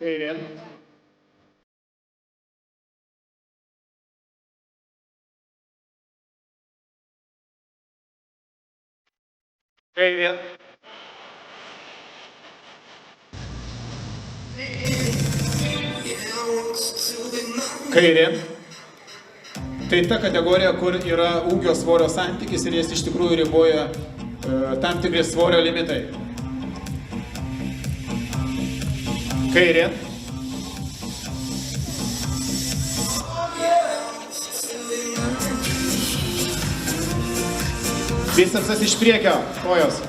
Kairėn. Kairėn. Kairėn. Tai ta kategorija, kur yra ūgio svorio santykis ir jas iš tikrųjų riboja tam tikri svorio limitai. Kairėn. Bicepsas iš priekio, kojos.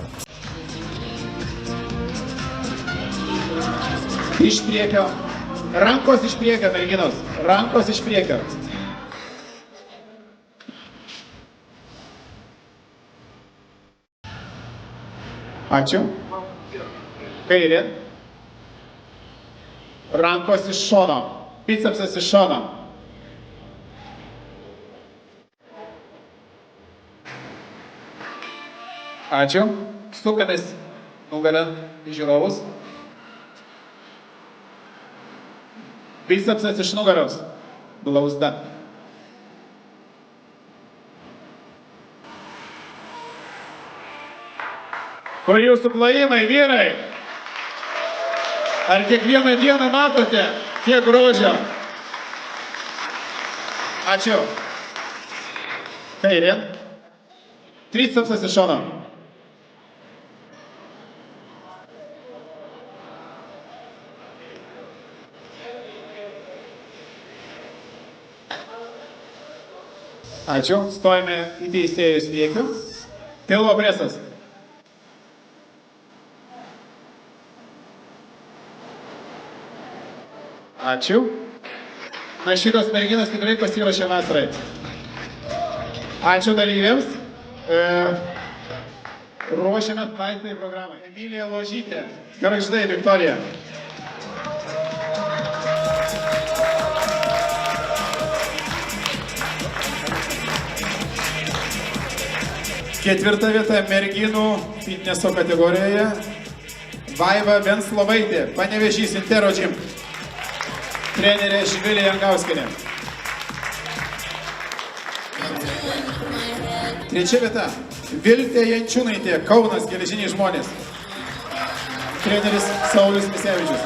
Iš priekio. Rankos iš priekio, merginos. Rankos iš priekio. Ačiū. Kairė. Rankos iš šono. Bicepsas iš šono. Ačiū. Sukamės nugarą į žiūrovus. Bicepsas iš nugaros. Blauzda. Kur jūsų plojimai, vyrai? Ar kiekvieną dieną matote tiek grožio? Ačiū. Kairė. Tricepsas iš šono. Ačiū. Stojame į teisėjus priekiu. Pilvo presas. Ačiū. Na, šitos merginos tikrai pasiruošė vasarai. Ačiū dalyviams. Ruošiame laisvai programą. Emilija Ložytė. Gargždai, Viktorija. Ketvirta vieta merginų fitneso kategorijoje. Vaiva Venslovaitė, Panevėžys Intero Gym. Trenerė Živilė Jankauskinė. Trečia vieta. Viltė Jančiūnaitė, Kaunas Geležiniai žmonės. Treneris Saulius Misevičius.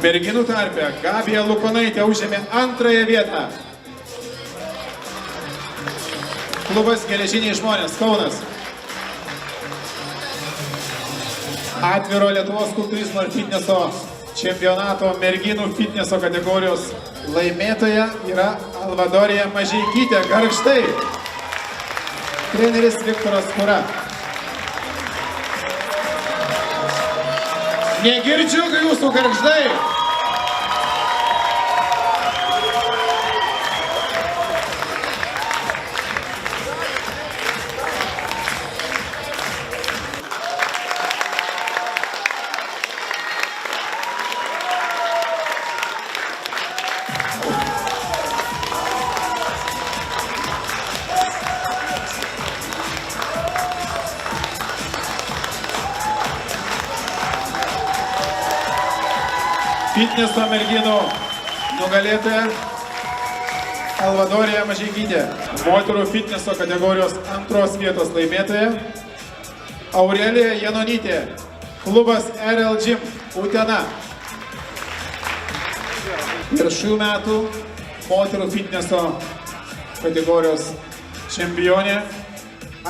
Merginų tarpe Gabija Lukonaitė užėmė antrąją vietą. Klubas Geležiniai žmonės, Kaunas. Atviro Lietuvos kultūrizmo ir fitneso čempionato merginų fitneso kategorijos laimėtoja yra Alvadorija Mažeikytė, Gargždai. Treneris Viktoras Kura. Negirdžiu jūsų, Gargždai. Fitneso merginų nugalėtoja Alvadorija Mažeikytė. Moterų fitneso kategorijos antros vietos laimėtoja Aurelija Janonytė. Klubas RL Gym Utena. Ir šių metų moterų fitneso kategorijos čempionė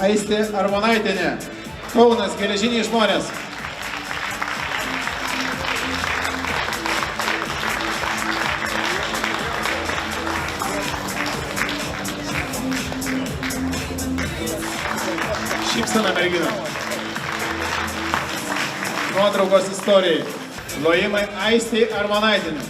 Aistė Armonaitienė. Kaunas Geležiniai žmonės. Šypsena mergina. Nuotraukos istorijai. Lojimai Aistei Armonaitienė.